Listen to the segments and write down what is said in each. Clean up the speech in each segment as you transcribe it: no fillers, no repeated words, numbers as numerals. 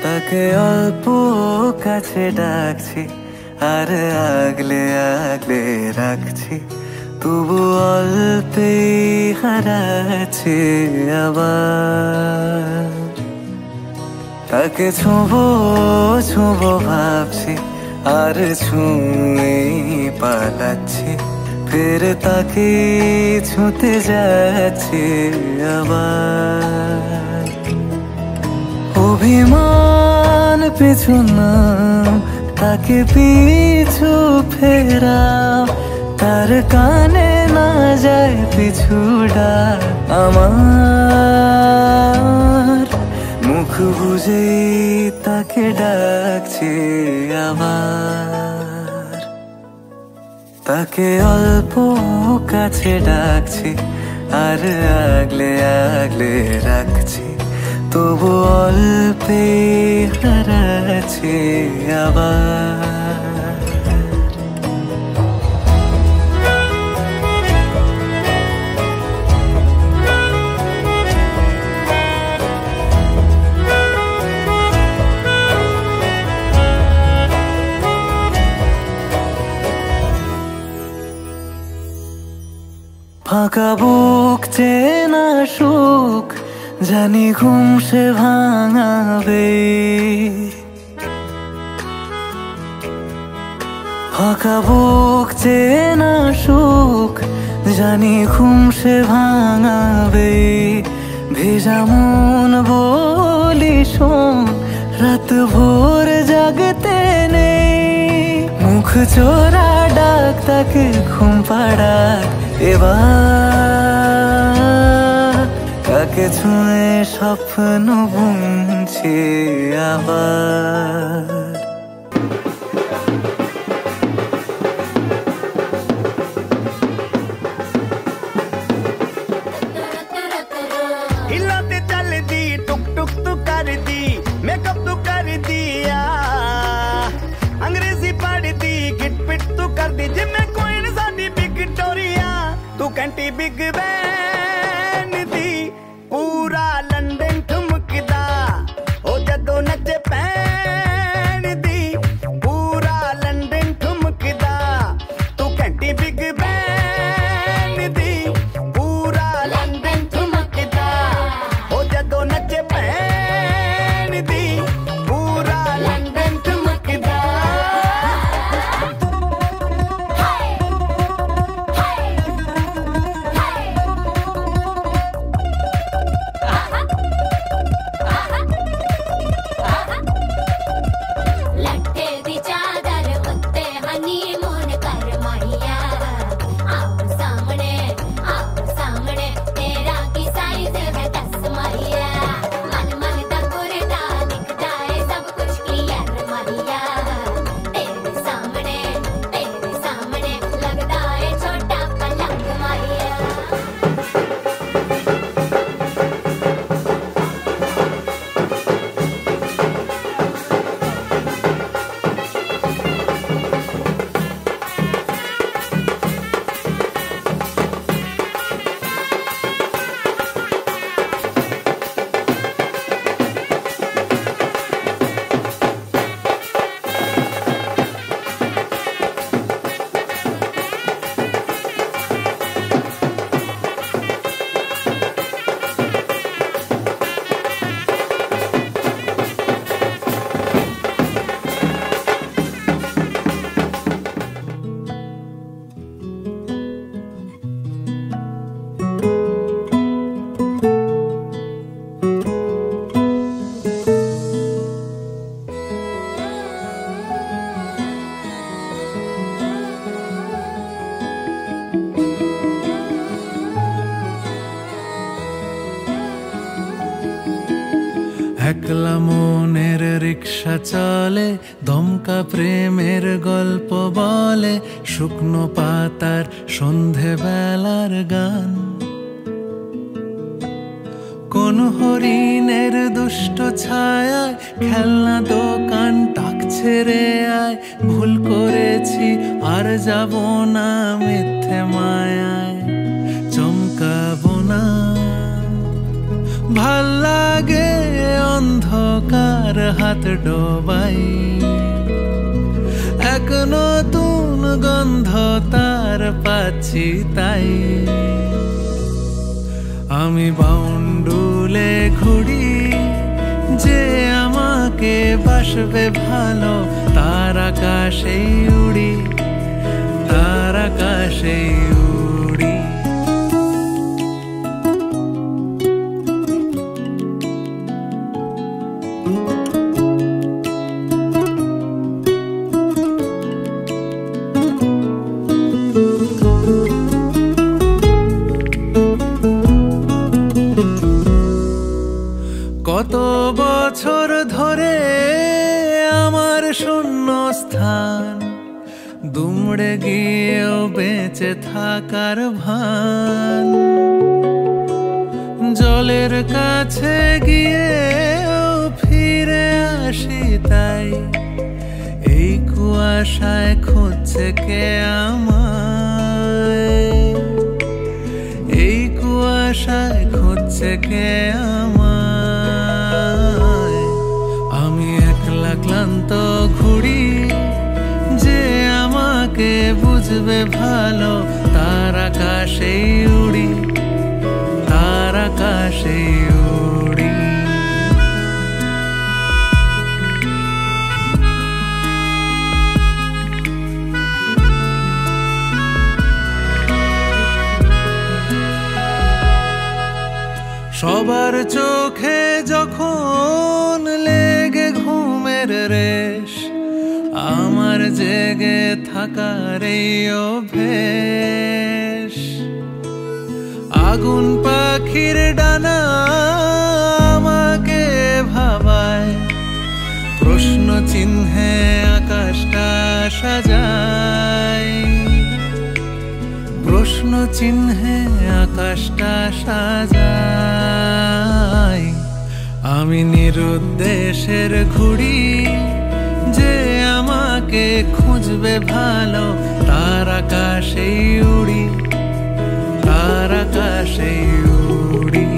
তাকে অল্প কাছে ডাকছি আর আগলে আগলে রাখছি, তবু অল্পে হারাচ্ছি আবার। তাকে ছোঁবো ছোঁবো ভাবছি আর ছুঁয়ে পালাচ্ছি, ফের তাকে ছুঁতে যাচ্ছি আবার। অভিমান পিছু না, তাকে পিছু ফেরাও, তার কানে না যায় পিছু ডাক আমার। মুখ বুঝে তাকে ডাকছি আবার। তাকে অল্প কাছে ডাকছি আর আগলে আগলে রাখছি, তবু অল্পে হারাচ্ছি আবার। ফাঁকা বুক চেনা সুখ জানি ঘুম সে ভাঙাবে, ফাঁকা বুক চেনা সুখ জানি ঘুম সে ভাঙাবে। ভেজা মন বলি শোন, রাত ভোর জাগতে নেই, মুখ চোরা ডাক তাকে ঘুম পাড়াক এবার। তাকে ছুঁয়ে স্বপ্ন বুনছি আবার। हिलाते चल दी टुक टुक तू कर दी, मेकअप तू कर दिया, अंग्रेजी पढ़ दी, गिट पिट तू कर दी, जिम्मे कोई न साडी विक्टोरिया, तू कंटी बिग बैन दी, पूरा लंदन ठुमकदा, ओ जदों नचे पैन दी, पूरा लंदन ठुमकदा, तू कंटी बिग बैन दी, पूरा लंदन ठुमकदा, ओ जदों नचे पैन दी, पूरा लंदन ठुमकदा। একলা মনের রিক্সা চলে, দমকা প্রেমের গল্প বলে, শুকনো পাতার সন্ধে বেলার গান। কোন হরিণের দুষ্ট ছায়ায় খেলনা দোকান ডাকছে রে আয়, ভুল করেছি আর যাব না মিথ্যে মায়ায়, চমকাবো না। ভাল লাগে অন্ধকার হাত ডোবাই, এক নতুন গন্ধ তার পাচ্ছি তাই। আমি বাউন্ডুলে ঘুরি, যে আমাকে বাসবে ভালো, তার আকাশেই উড়ি, তার আকাশেই উড়ি। কত বছর ধরে আমার শূন্য স্থান, দুমড়ে গিয়েও বেঁচে থাকার ভান। জলের কাছে গিয়েও ফিরে আসি তাই, এই কুয়াশায় খুঁজছে কে আমায়, এই কুয়াশায় খুঁজছে কে আমায়। আমি একলা ক্লান্ত ঘুরি, যে আমাকে বুঝবে ভালো, তার আকাশেই উড়ি, তার আকাশেই উড়ি। সবার চোখে যখন লেগে ঘুমের রেশ, আমার জেগে থাকার এই অভ্যেস। আগুন পাখির ডানা আমাকে ভাবায়, প্রশ্ন চিহ্নে আকাশটা সাজায়, প্রশ্ন চিহ্নে আকাশটা সাজায়। আমি নিরুদ্দেশের ঘুড়ি, যে আমাকে খুঁজবে ভালো, তার আকাশেই উড়ি, তার আকাশেই উড়ি।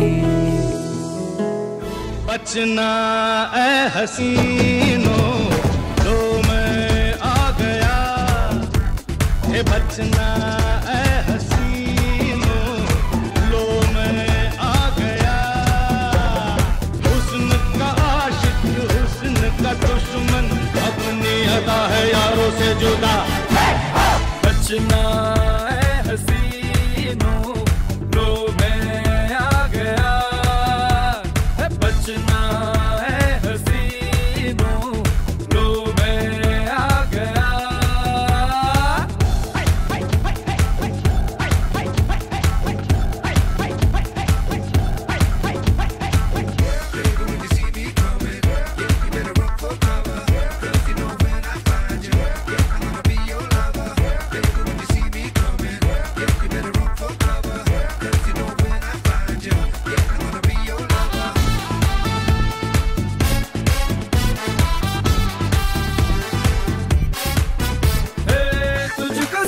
बचना ए हसीनो तो मैं आ गया, हे बचना ए हसीनो लो मैं आ गया। हुस्न का आशिक हुस्न का दुश्मन, अपनी अदा है यारों से जुदा। बचना ए हसीनो लो मैं आ गया, बचना है हसीनो लो मैं आ गया।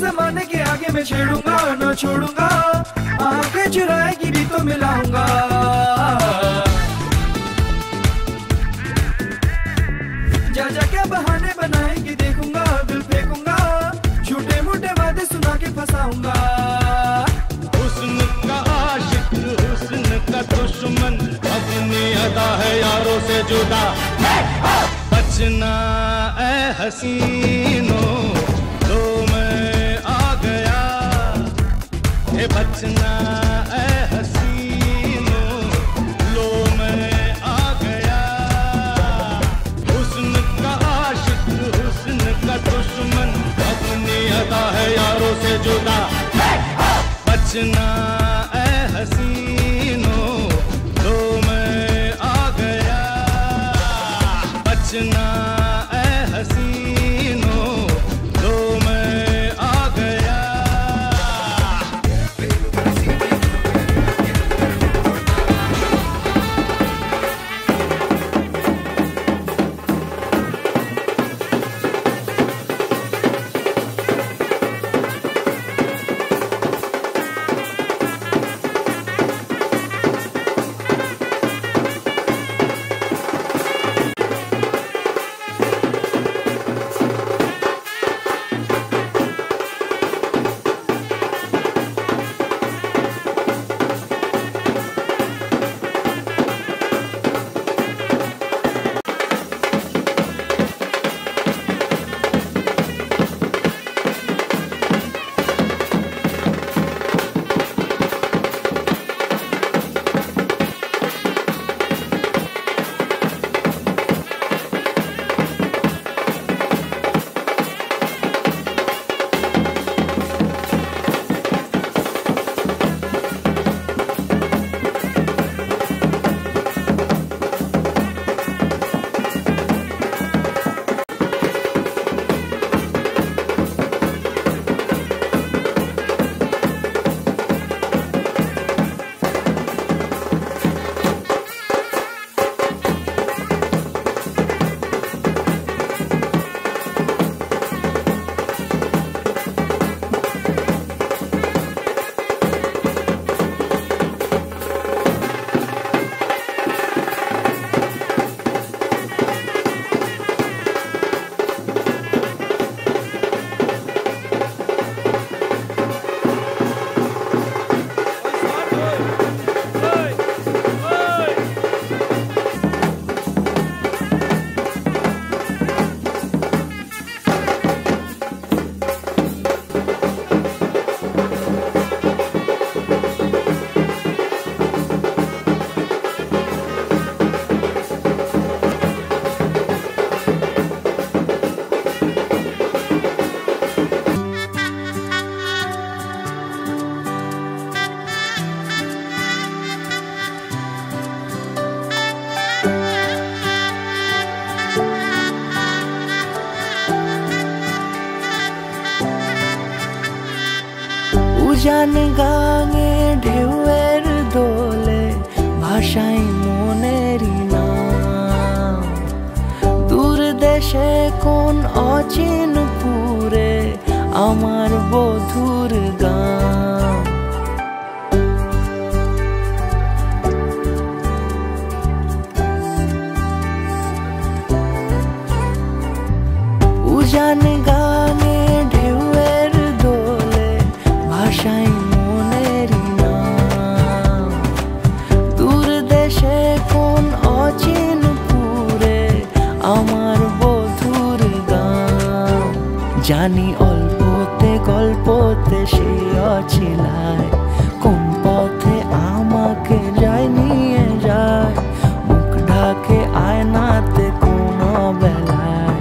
जमाने के आगे मैं छेड़ूंगा न छोड़ूंगा, आंखें चुराएगी भी तो मिलाऊंगा। जा जा क्या बहाने बनाएगी देखूंगा, दिल फेंकूंगा, झूठे मूठे वादे सुना के फंसाऊंगा। हुस्न का आशिक हुस्न का दुश्मन, अपनी अदा है यारों से जुदा। बचना ए हसीनो तो मैं आ गया, हे बचना ए हसीनो लो मैं आ गया। हुस्न का आशिक हुस्न का दुश्मन, अपनी अदा है यारों से जुदा। बचना ए हसीनो तो मैं आ गया। উজান গাঙে ঢেউয়ের দোলে ভাষাই মনেরই নাম। দূর দেশে কোন অচিনপুরে আমার বধুর গান। উজান গাঙে ঢেউয়ের দোলে ভাষাই মনেরই নাম। দূর দেশে কোন অচিনপুরে আমার বধুর গান। জানি অল্পতে গল্পতে সে অছিলায় কোন পথে আমাকে যায় নিয়ে যায়। মুখ ঢাকে আয়নাতে কোন বেলায়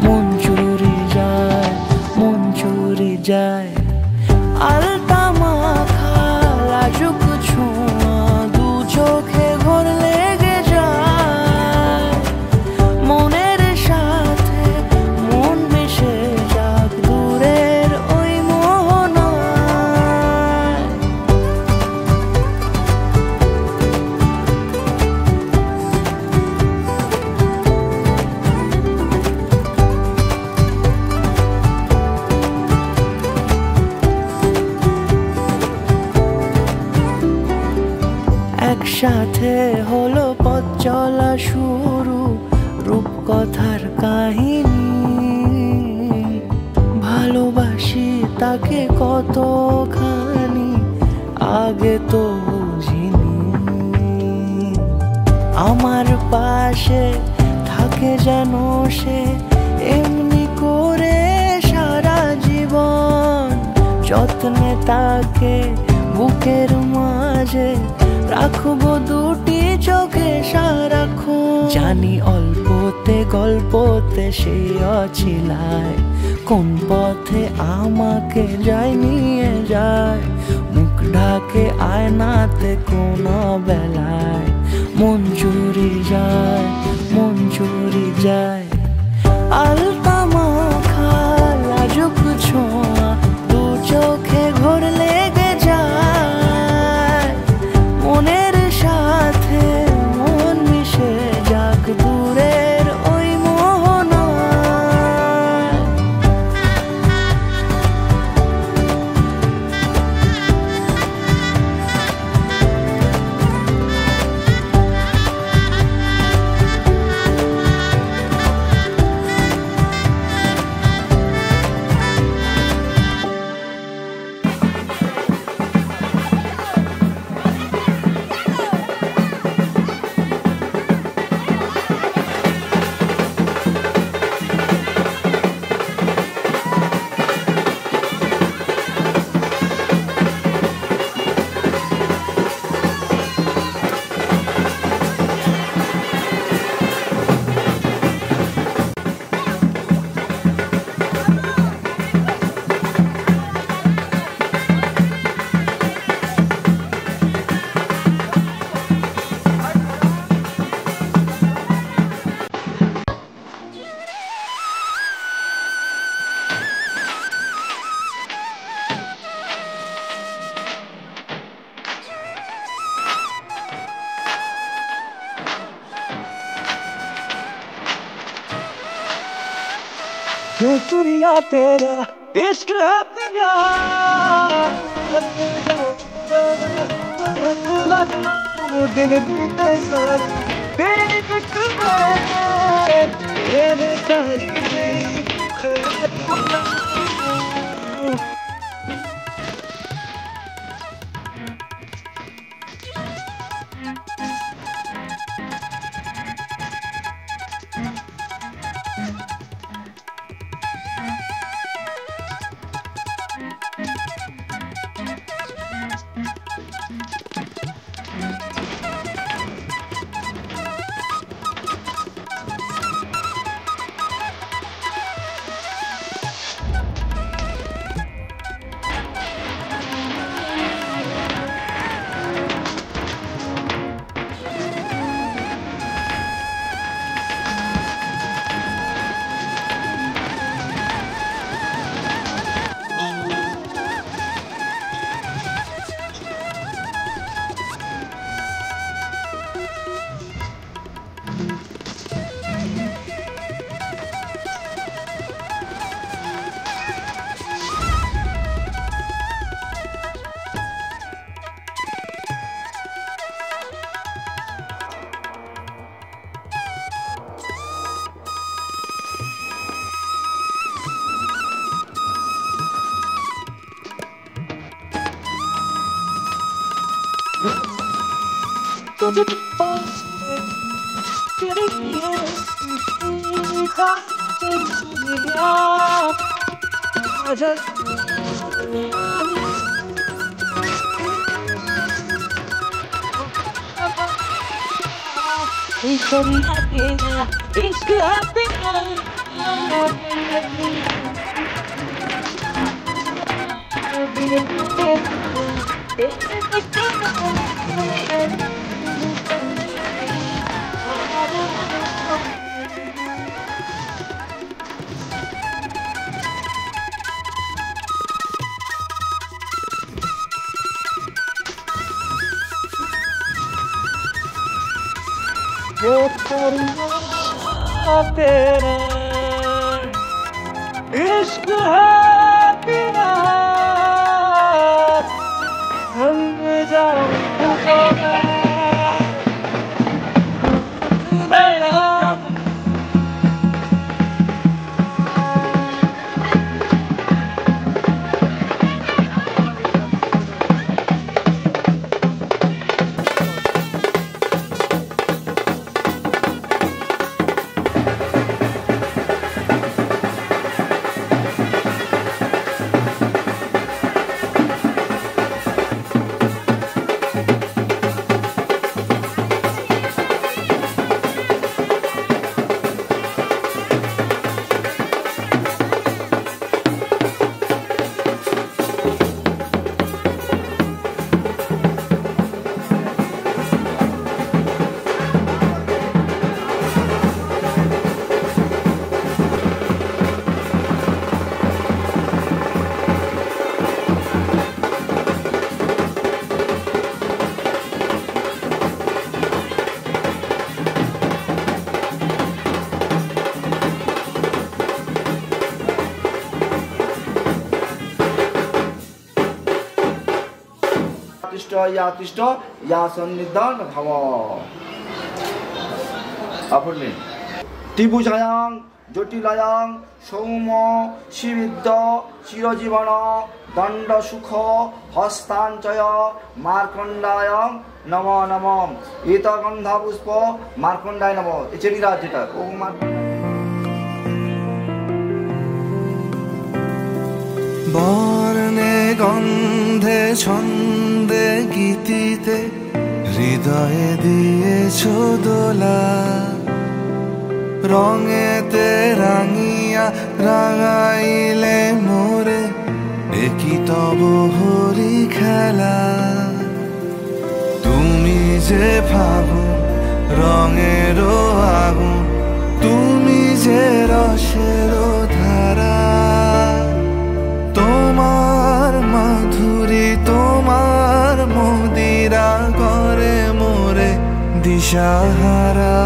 মন চুরি যায়, মন চুরি যায়। আলতা মাখা লাজুক ছোঁয়া দু চোখে ঘোর লেগে যায়। মনের সাথে মন মিশে যাক দূরের ওই মোহনায়। একসাথে হলো পথ চলা শুরু, রূপকথার কাহিনী। ভালোবাসি তাকে কতখানি আগে তো বুঝিনি। আমার পাশে থাকে যেন সে এমনি করে সারা জীবন। যত্নে তাকে বুকের মাঝে রাখবো দুটি চোখে সারাক্ষণ। জানি অল্পতে গল্পতে সে অছিলায় কোন পথে আমাকে যায় নিয়ে যায়। মুখ ঢাকে আয়নাতে কোন বেলায় মন চুরি যায়, মন চুরি যায়। আলতা মাখা লাজুক ছোঁয়া দু চোখে ঘোর লেগে যায়। মনের সাথে মন মিশে যাক দূরের ওই মোহনায়। दुनिया तेरा इश्क है तेरा दिन बीते सारे तेरे तेरे सारी तेरा इश्क है बिना हम जाओ 야티스트 야선리던 가워 아플린 띠부자양 জটিলায়াং সৌম শিবিদ্য চিরজীবন দণ্ড সুখ হস্তাঞ্চয় মার্কণ্ডায়ং নম নম এত গন্ধা পুষ্প মার্কণ্ডায় নম এই চেরিরা যেটা ও বর্ণে গন্ধে ছন্দে গীতিতে হৃদয়ে দিয়েছ দোলা রঙেতে রাঙিয়া রাঙাইলে মোরে একই তব হরি খেলা তুমি যে ফাগুন রঙের আগুন তুমি যে রসের ধারা তোমার মাধুরী তোমার মদিরা করে মোরে দিশাহারা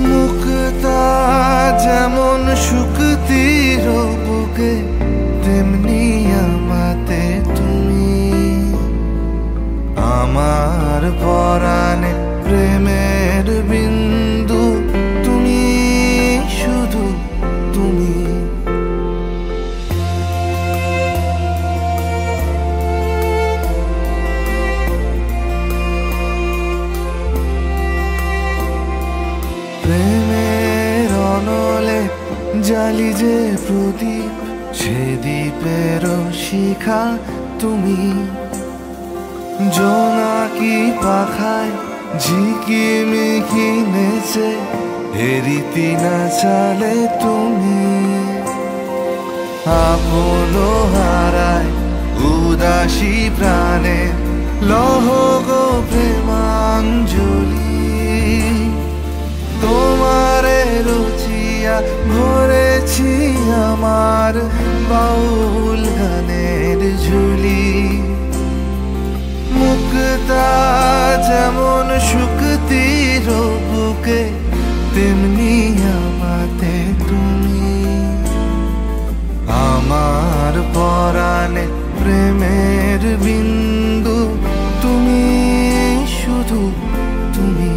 মুক্তা যেমন শুকতির বুকে তেমনি আমাতে তুমি আমার পরাণে প্রেমের বিন্দু তুমি শুধু তুমি প্রেমের অনলে জালি যে প্রদীপ সে দ্বীপের শিখা তুমি জোনাকি পাখায় ঝিকিমিকি নেচে হেরিতি না চালে তুমি আপন হারায় উদাসী প্রাণে লহ গো প্রেমাঞ্জলি তোমারে রুচিয়া ভরেছি আমার বাউল গানের ঝুলি মুক্তা যেমন শুকতির বুকে তেমনি আমাতে তুমি আমার পরাণে প্রেমের বিন্দু তুমি শুধু তুমি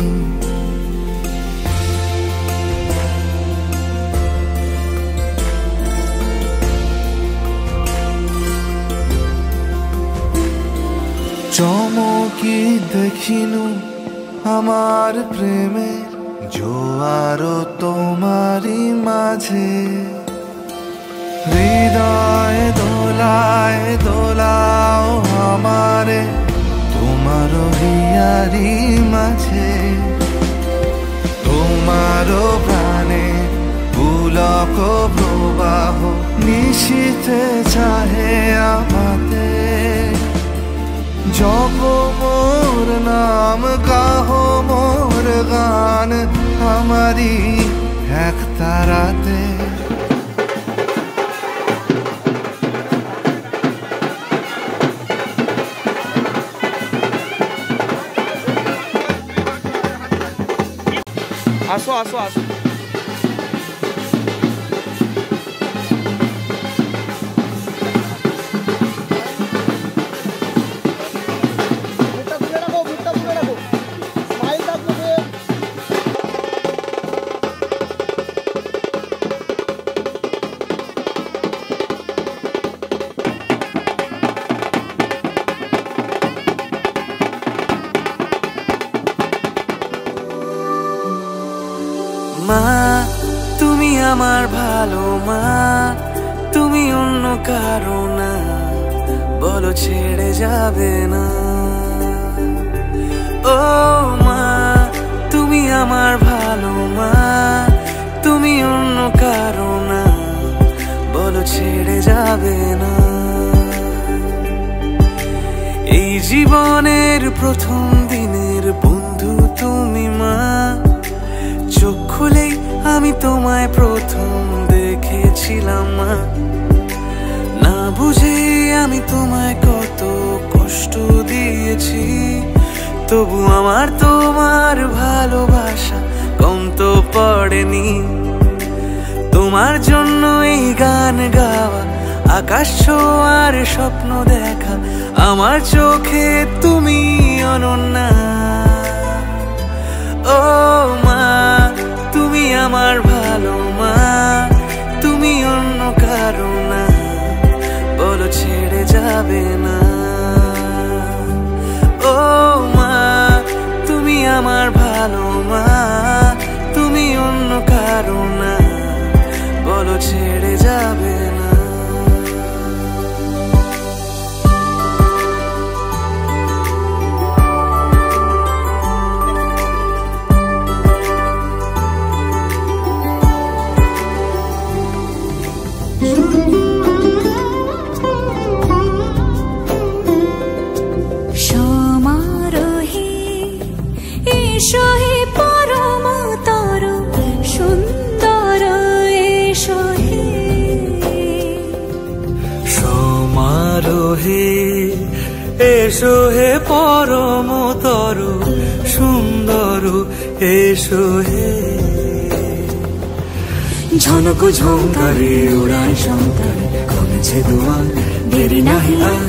চমকি দেখিনু আমার প্রেমের জোয়ারও তোমারই মাঝে হৃদয় দোলায় দোলাও আমারে তোমারও হিয়ারি মাঝে তোমারও প্রাণে পুলক প্রবাহ নিশীথে চাহে আমাতে জপ মোর নাম গাহ মোর গান আমারি এক তারাতে আসো আসো আসো মা তুমি আমার ভালো মা তুমি অন্য কারো না বলো ছেড়ে যাবে না ও মা তুমি আমার ভালো মা তুমি অন্য কারো না বলো ছেড়ে যাবে না এই জীবনের প্রথম দিনের বন্ধু তুমি মা চোখ খুলেই আমি তোমায় প্রথম দেখেছিলাম মা না বুঝে আমি তোমায় কত কষ্ট দিয়েছি তবু আমার তোমার ভালোবাসা কম তো পড়েনি তোমার জন্য এই গান গাওয়া আকাশ ছোঁয়ার স্বপ্ন দেখা আমার চোখে তুমি অনন্যা ও মা তুমি আমার ভালো মা তুমি অন্য কারো না বলো ছেড়ে যাবে না ও মা তুমি আমার ভালো মা তুমি অন্য কারো না বলো ছেড়ে যাবে না এসো হে পরমতর সুন্দর এসো হে ঝনক ঝঙ্কারে উড়ায় শঙ্কর কমেছে দুয়ার দেরি নাহি আর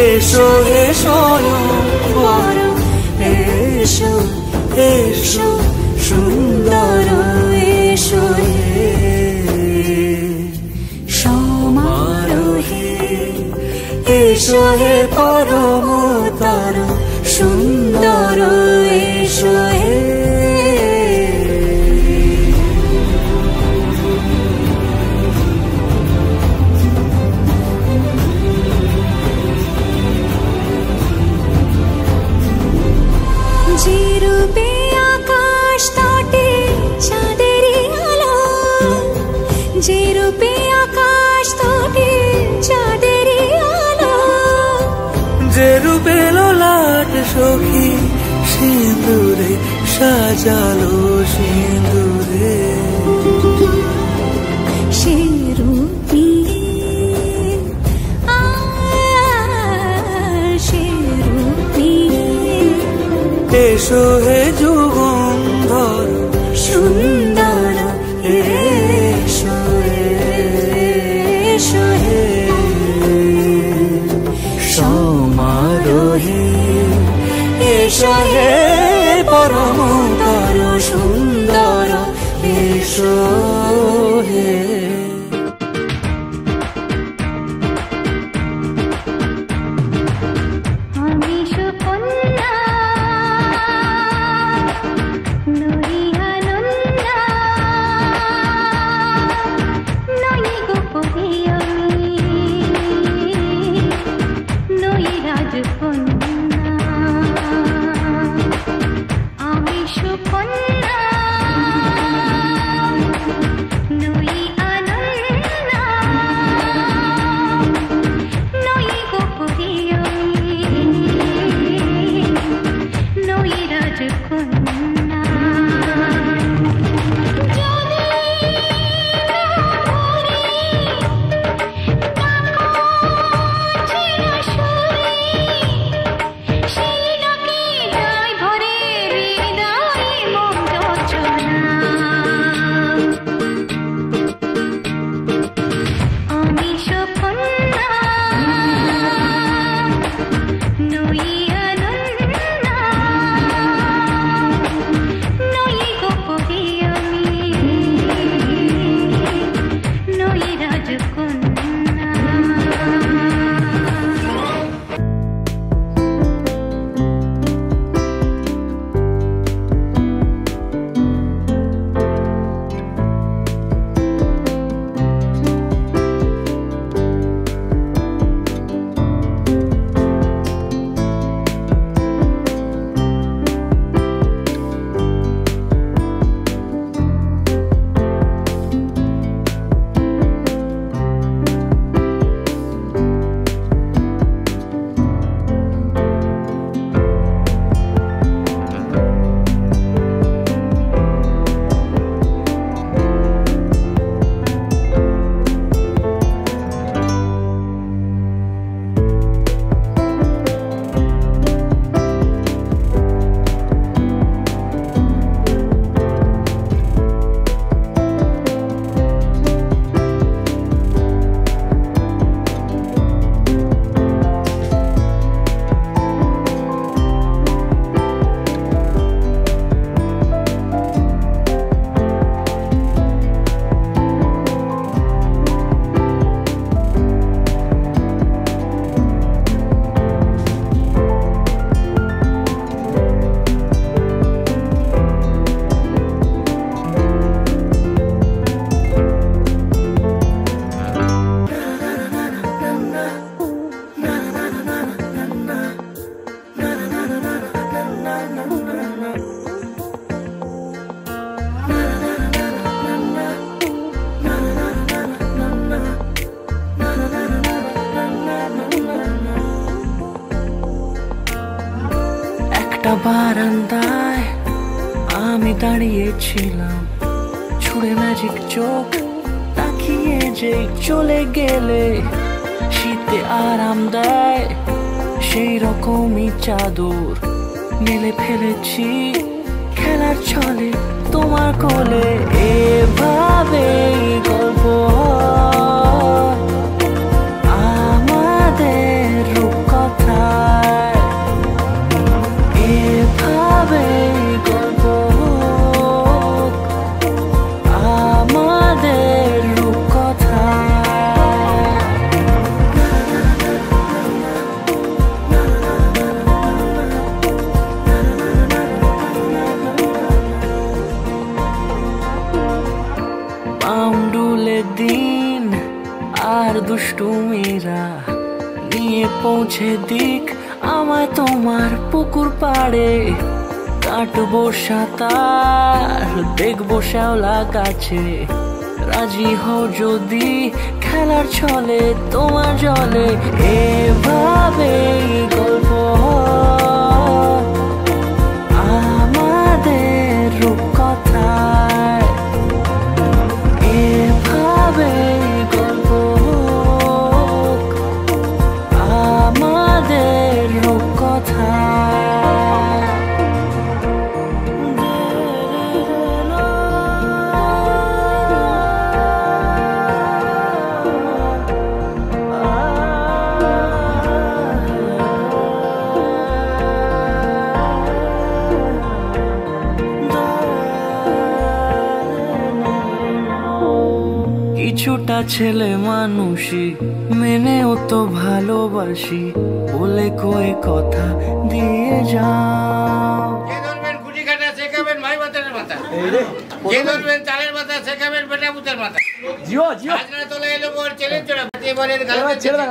এসো হে স্বয়ং এসো এসো সুন্দর এসো হে সমারোহে এসো হে পরমতর সুন্দর এসো হে যে রূপে আকাশ তটে চাঁদেরই আলো যে রূপে আকাশ তটে চাঁদেরই আলো যে রূপে ললাট সখী সিঁদুরে সাজালো সিঁদুরে সে রূপী সে রূপী এসো হে যুগন্ধর সুন্দর এসো এসো হে সমারোহে এসো হে পরমতর সুন্দর এসো হে আমি সুকন্যা সুকন্যা নই আনন্দ নই গোপীয়মী নই রাজকন্যা বারান্দায় আমি দাঁড়িয়েছিলাম ছুঁড়ে ম্যাজিক চোখ তাকিয়ে যে চলে গেলে শীতে আরাম দেয় সেই রকমই চাদর মেলে ফেলেছি খেলার ছলে তোমার কোলে এভাবে গল্প আমাদের রূপকথায় এভাবে গল্প আমাদের রূপকথায় পাউন্ডুলে দিন আর দুষ্টুমিরা নিয়ে পৌঁছে দিক আমায় তোমার পুকুর পাড়ে কাটবো সাঁতার দেখবো শ্যাওলা গাছে রাজি হও যদি খেলার ছলে তোমার জলে এভাবে গল্প আমাদের রূপকথায় এভাবে গল্প আমাদের রূপকথায় কিছুটা ছেলে মানুষই মেনেও তো ভালোবাসি বলে কয়ে কথা দিয়ে যাও যে ধরবেন খুঁটি কাটা শেখাবেন ভাই বাতানের মাথা যে ধরবেন চালের মাথা শেখাবেন বেটা পুতের মাথা জিও জিও আজরা তোলে এলো মোর ছেলে চড়া এবারে গালে ছেড়ে দাও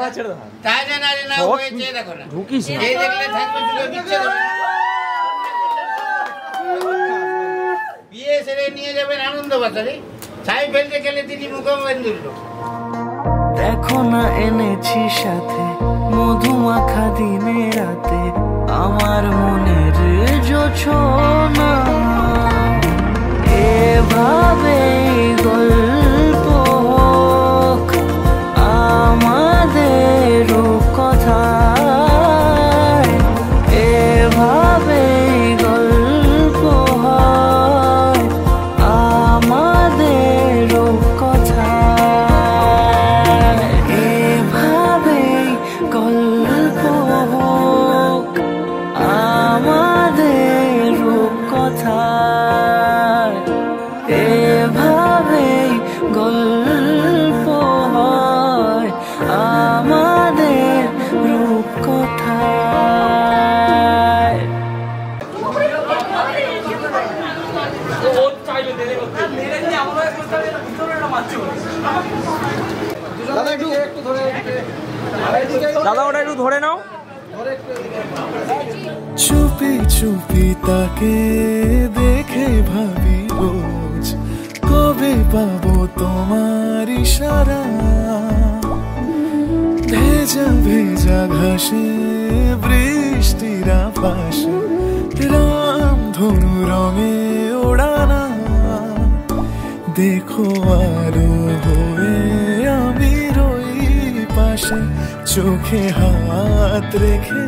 তাই জানা না হয়েছে দেখো না ঢুকিস এই দেখলে থাকবে শুধু বিচ্ছে করে নিয়ে যাবেন আনন্দ বাজারে, ছাই ফেলতে গেলে তিনি মুখবন্ধুর লোক। দেখো না এনেছি সাথে মধুমাখা দিনে রাতে আমার মনের জোছনা, এভাবে গল্প হোক আমাদের কথায়, এভাবে গল্প হয় আমাদের কথায়, এভাবে গল্প হোক আমাদের কথায়, এভাবে গল্প হয় আমাদের রূপকথায়। দাদা ওটা একটু ধরে নাও। চুপি চুপি তাকে দেখে ভাবি রোজ, কবে পাবো তোমার ইশারা। ভেজা ভেজা ঘাসে বৃষ্টির পাশে রামধনু রঙে ওড়ানা, দেখো আরো হয়ে আমি রই পাশে, চোখে হাত রেখে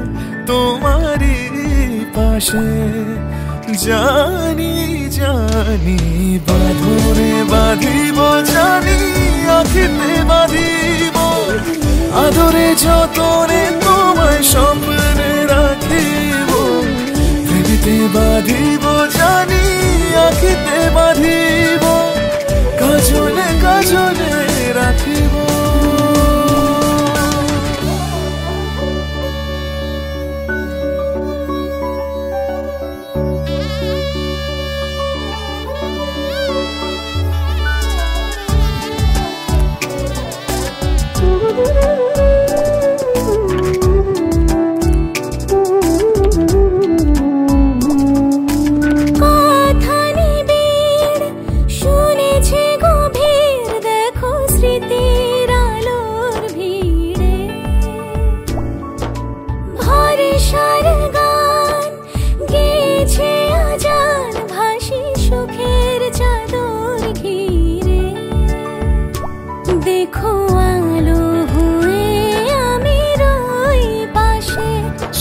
তোমারই পাশে। জানি জানি বাঁধনে বাঁধিব, জানি আখিতে বাঁধিব, আদরে যতনে তোমায় স্বপ্নে রাখিব। প্রেমেতে বাঁধিব, জানি আখিতে বাঁধিব, কাজলে কাজলে রাখিব।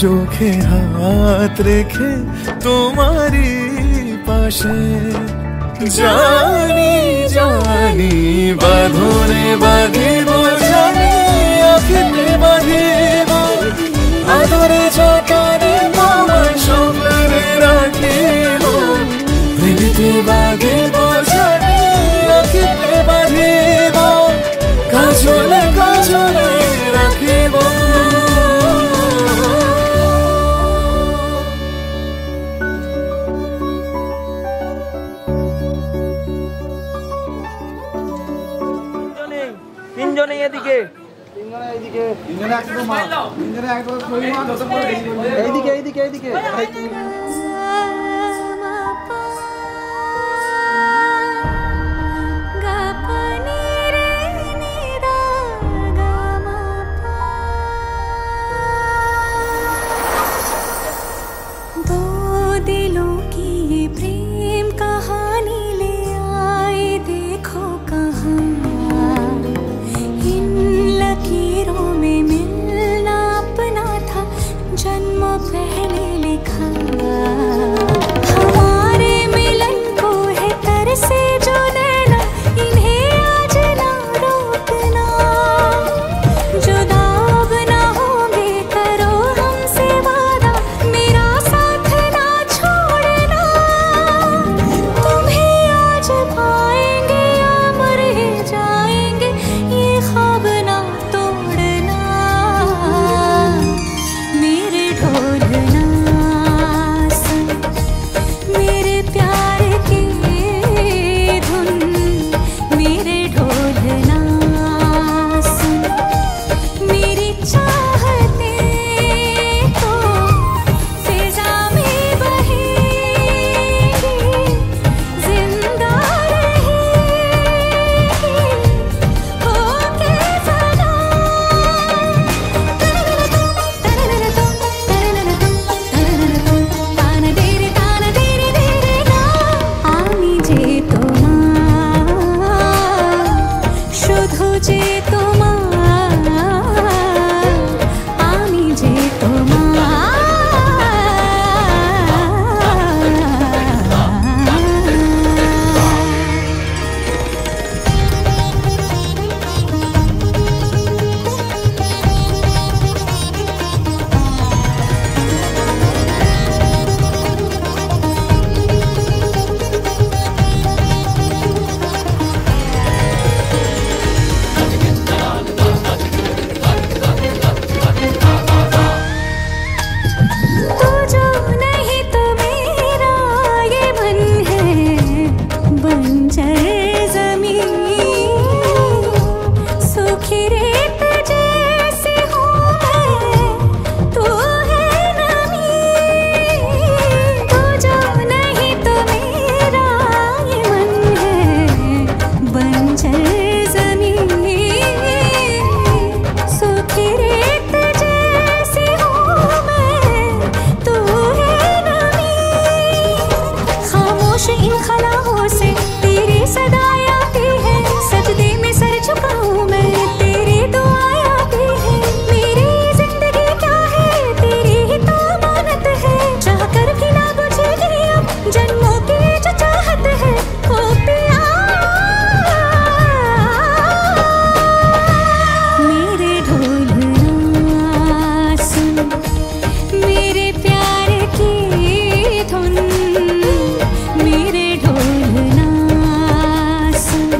চোখে হাত রেখে তোমারই পাশে, জানি জানি বাঁধনে বাঁধিব, জানি আখিতে বাঁধিব, আদরে যতনে তোমায় স্বপ্নে রাখিব। প্রেমেতে বাঁধিব, জানি আখিতে বাঁধিব, কাজলে কাজলে রাখিব। তিনজনে এদিকে, এইদিকে এইদিকে এইদিকে। जन्म पहले लिखा निगाहों से तेरी सदाएं आती है, सजदे में सर झुकाऊं मैं, तेरी दुआएं आती है। मेरी जिंदगी क्या है, तेरी ही तो अमानत है, चाह कर भी ना बुझेगी अब जन्मों की जो चाहत है। ओ पिया मेरे ढोलना सुन, मेरे प्यार की धुन, मेरे ढोलना सुन,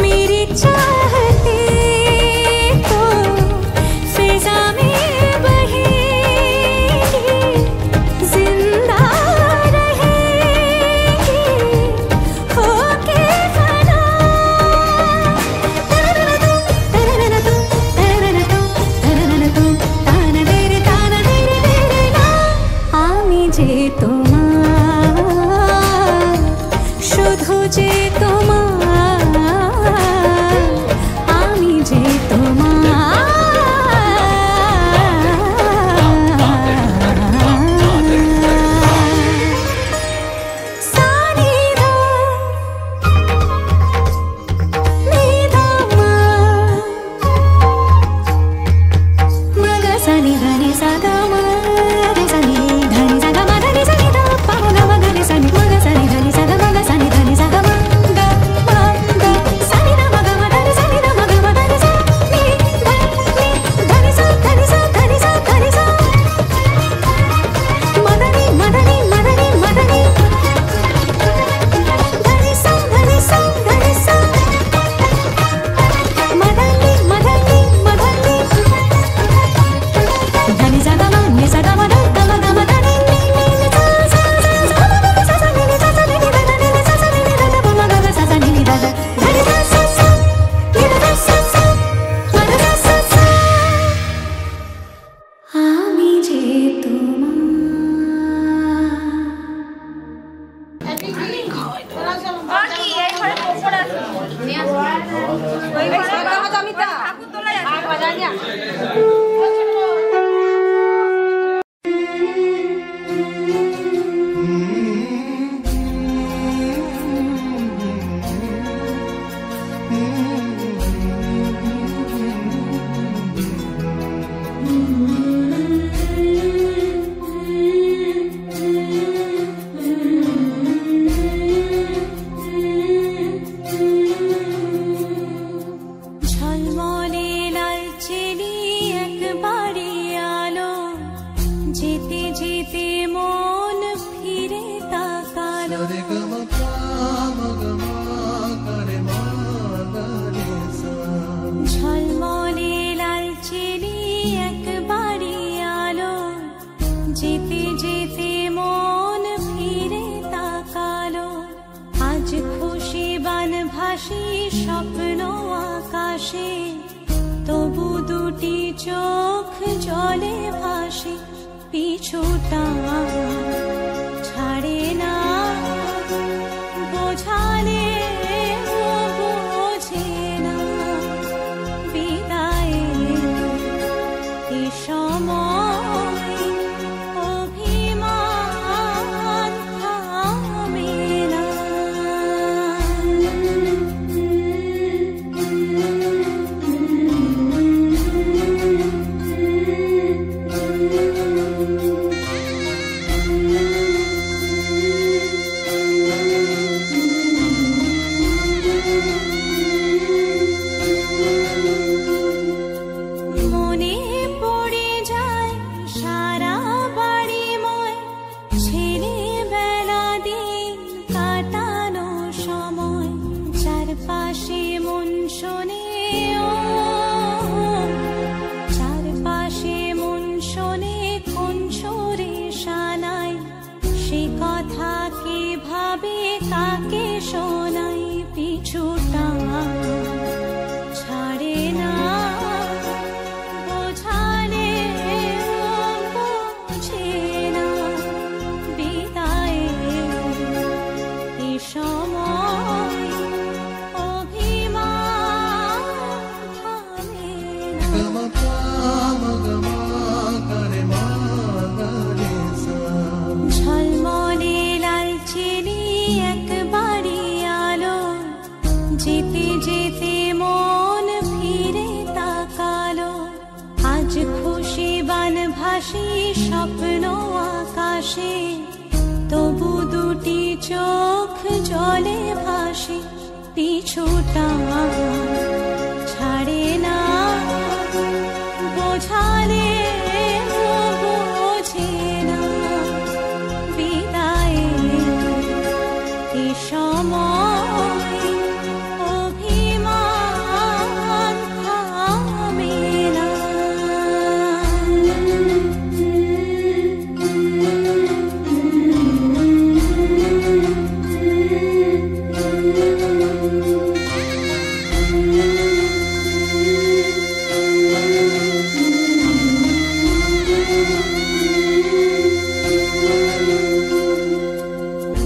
मेरी चाहते तो फिजा में बहेगी, जिंदा रहेगी होके फना। तरनना तू, तरनना तू, तरनना तू, ताना तेरे ना। আমি যে তোমার, শুধু যে তোমার, আমি যে ঝলমলে লাল চিনি এক জলে ভাসে পিছুটা ছাড়ে না বোঝালে বোঝে না বিদায়ে এ সময় অভিমান থামে না।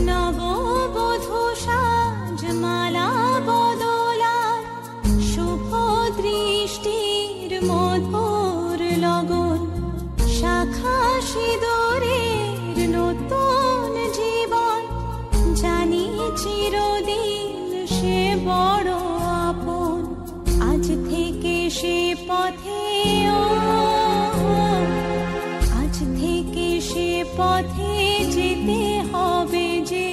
নববধূ সাজমালা বদলার শুভ দৃষ্টির মধুর লগন শাখা সিঁদুরের নতুন জীবন জানি চিরদিন সে বড় আপন আজ থেকে সে পথে আজ থেকে সে পথে যেতে হবে যে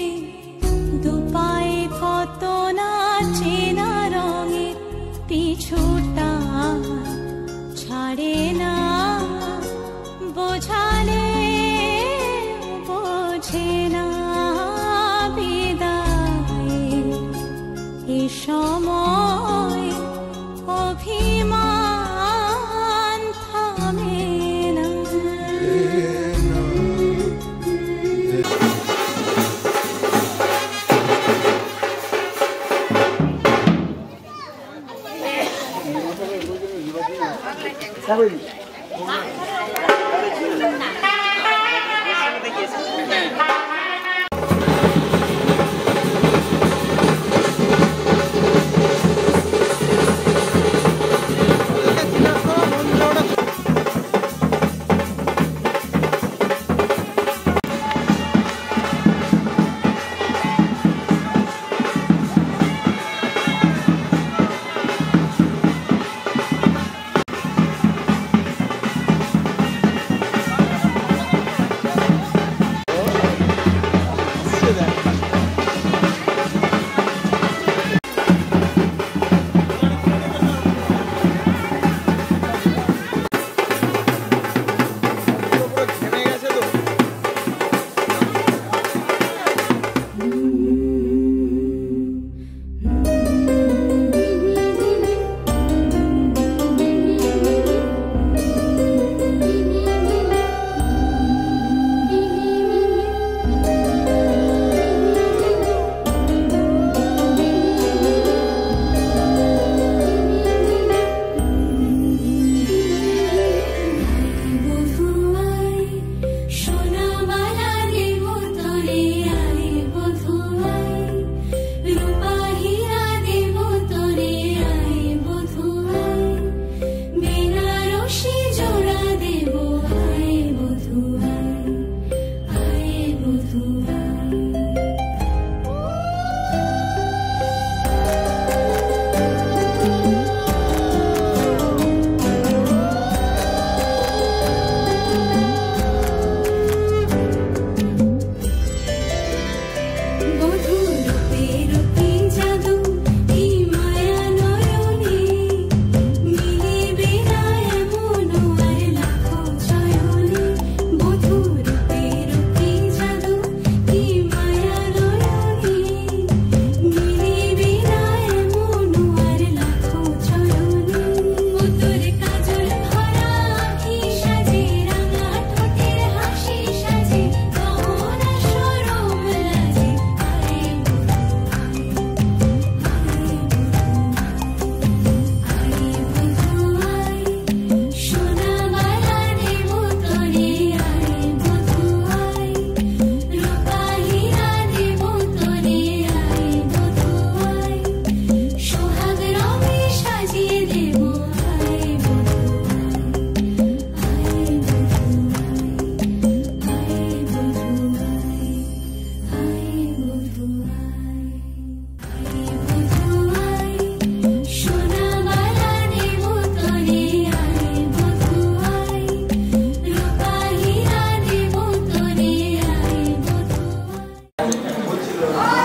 দুপায়ে কত না চেনা রঙের পিছুটা ছাড়ে না বোঝালে বোঝে না বিদায়ে এ সময় অভিমান থামে না।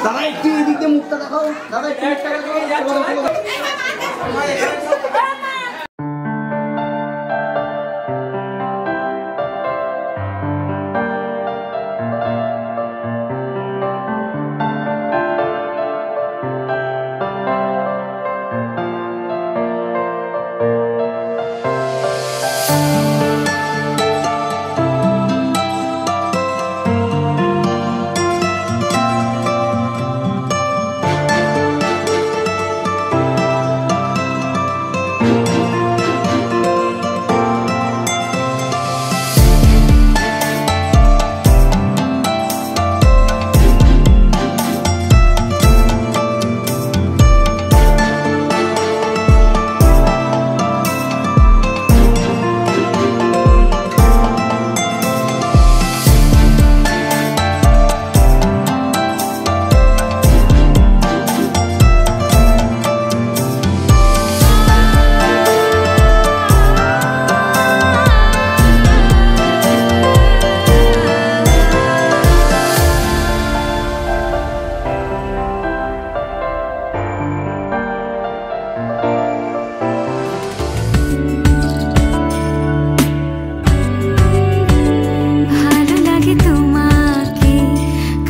দাদা একটু এদিকে মুখটা দেখাও, দাদা একটু মুখটা দেখাও।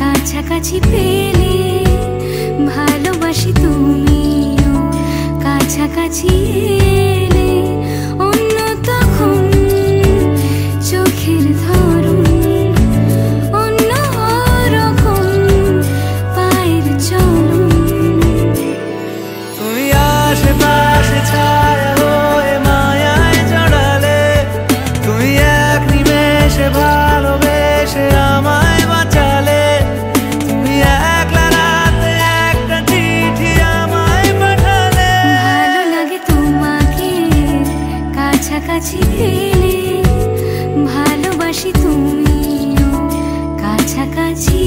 কাছাকাছি পেলে ভালোবাসি তুমিও কাছাকাছি এলে অন্য তখন চোখের ধরুন অন্য রকম পায়ের চলুন তুমি আশেপাশে ছায়া হয়ে মায়ায় জড়ালে তুমি এক নিমেষে ভালোবেসে আমায় বাঁচালে কাছাকাছি পেলে ভালোবাসি তুমিও কাছাকাছি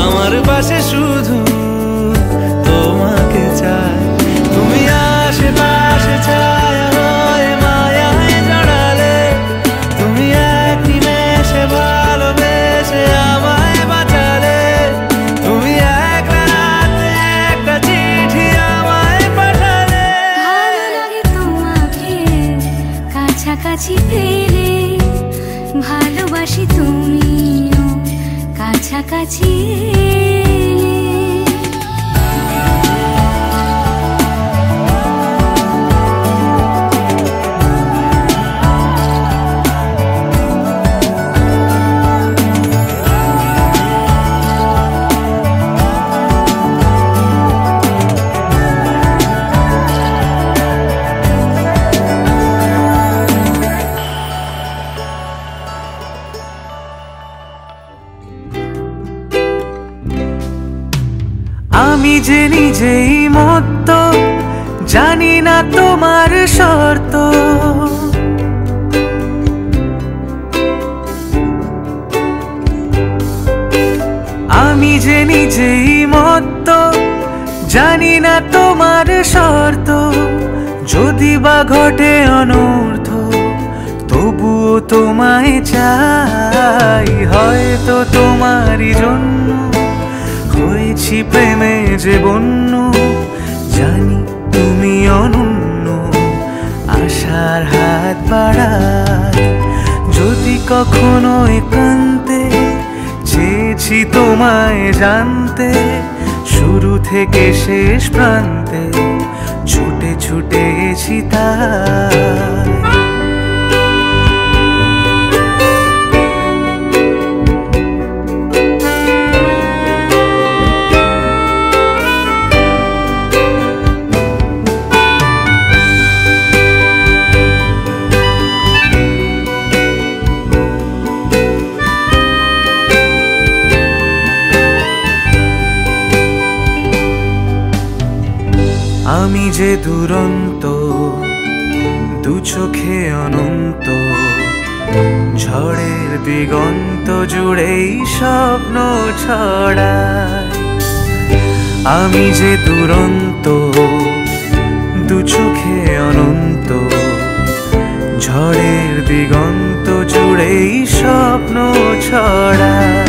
আমার পাশে শুধু তোমাকে চাই তুমি আশেপাশে ছায়া হয়ে মায়ায় জড়ালে তুমি এক নিমেষে ভালোবেসে আমায় বাঁচালে তুমি এক রাতে একটা চিঠি আমায় পাঠালে ভালো লাগে তোমাকে কাছাকাছি পেলে ভালোবাসি তুমিও কাছাকাছি তোমার শর্ত। আমি যে নিজেই মত্ত, জানি না তোমার শর্ত। যদি বা ঘটে অনর্থ, তবুও তোমায় চাই। হয়তো তোমারই জন্য হয়েছি প্রেমে যে বন্য। জানি তুমি অনন্য, আশার হাত বাড়াই। যদি কখনো একান্তে চেয়েছি তোমায় জানতে, শুরু থেকে শেষ প্রান্তে ছুটে ছুটে গেছি তাই। আমি যে দুরন্ত, দু চোখে অনন্ত, ঝড়ের দিগন্ত জুড়েই স্বপ্ন ছড়ায়। আমি যে দুরন্ত, দু চোখে অনন্ত, ঝড়ের দিগন্ত জুড়েই স্বপ্ন ছড়ায়।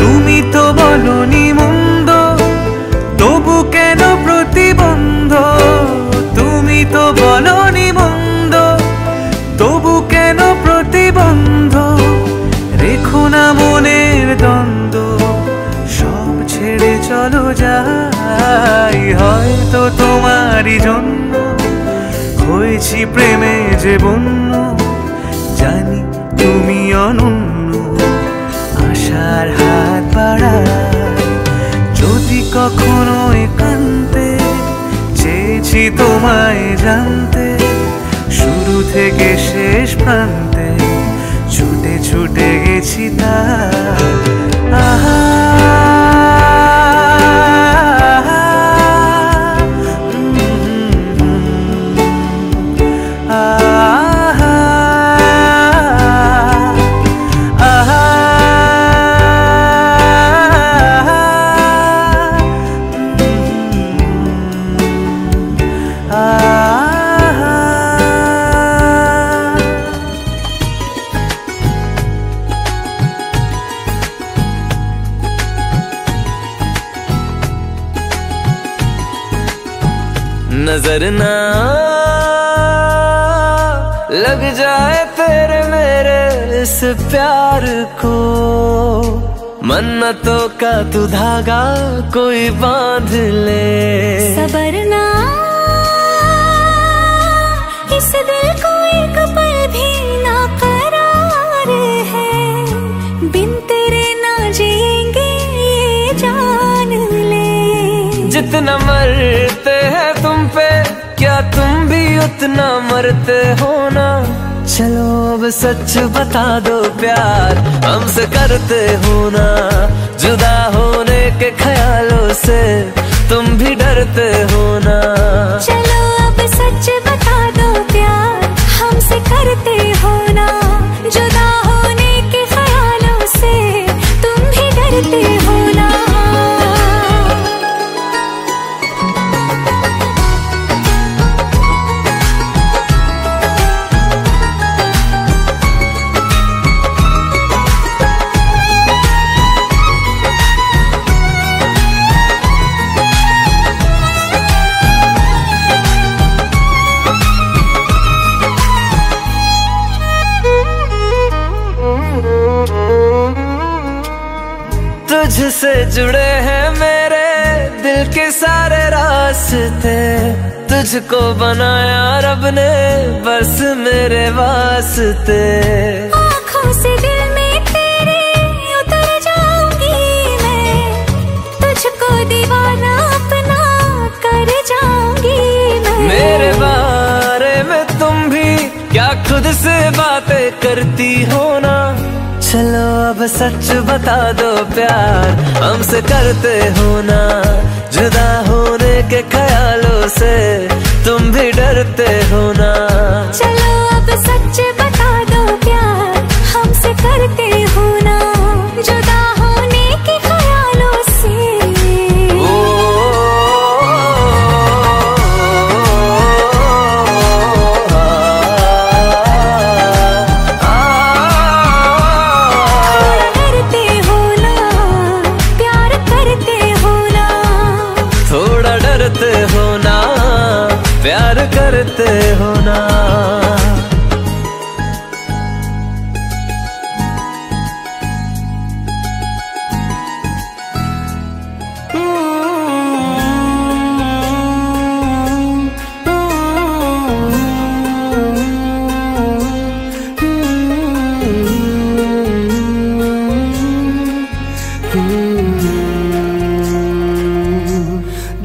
তুমি তো বলনি মন্দ, তবু কেন প্রতিবন্ধ? তুমি তো বলনি মন্দ, তবু কেন প্রতিবন্ধ? রেখো না মনের দ্বন্দ্ব, সব ছেড়ে চলো যাই। হয়তো তোমারই জন্য হয়েছি প্রেমে যে বন্য। জানি তুমি অনন্য, আশার হাত বাড়াই। যদি কখনো একান্তে চেয়েছি তোমায় জানতে, শুরু থেকে শেষ প্রান্তে ছুটে ছুটে গেছি তাই। আহা नजर ना लग जाए तेरे मेरे इस प्यार को। मन्नतों का तू धागा कोई बांध ले। सबर ना इस दिल को एक पल भी ना करार है। बिन तेरे ना जिएंगे ये जान ले। जितना मरते हैं तुम पे, क्या तुम भी उतना मरते हो ना? चलो अब सच बता दो प्यार हमसे करते हो ना? जुदा होने के ख्यालों से तुम भी डरते हो ना? चलो अब सच बता दो प्यार हमसे करते हो ना? जुदा होने के ख्यालों से तुम भी डरते हो ना? तुझसे जुड़े हैं मेरे दिल के सारे रास्ते। तुझको बनाया रब ने बस मेरे वास्ते। आँखों से दिल में तेरे उतर जाऊंगी मैं। तुझको दीवाना अपना कर जाऊंगी मैं। मेरे बारे में तुम भी क्या खुद से बातें करती हो ना? चलो अब सच बता दो प्यार हमसे करते हो ना? जुदा होने के ख्यालों से तुम भी डर डरते हो ना।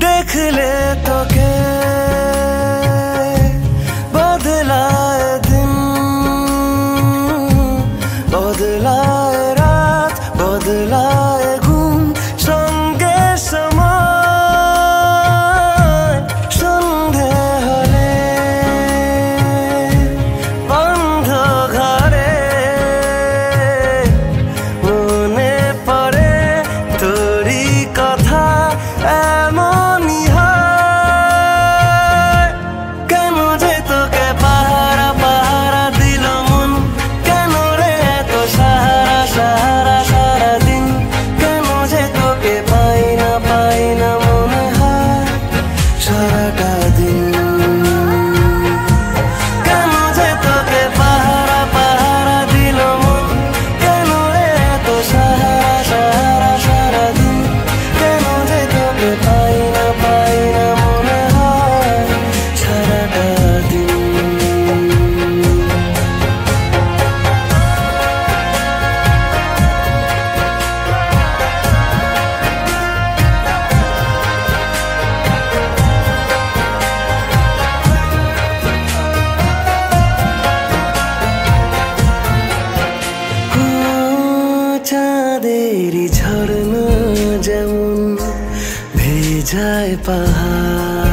देख ले तो के बदलाए दिन, बदलाए रात, बदलाए घुम संगे समय সন্ধে হলে বন্ধ ঘরে মনে পড়ে তোরি কথা এমনই হয়। কেন যে তোকে পাহারা পাহারা দিল মন, কেন রে এত সাহারা সাহারা সারাদিন, কেন যে তোকে পাই না মনে হয় সারাটা দিন। কেন যে তোকে পাহারা পাহারা দিল মন, কেন রে এত সাহারা সাহারা সারাদিন, কেন যে তোকে পাই না মনে হয় সারাটা দিন। চাঁদেরই ঝর্ণা যেমন ভেজায় পাহাড়,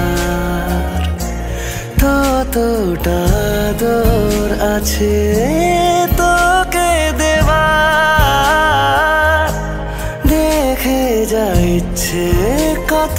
ততটা আদর আছে তোকে দেওয়ার। দেখে যা ইচ্ছে কত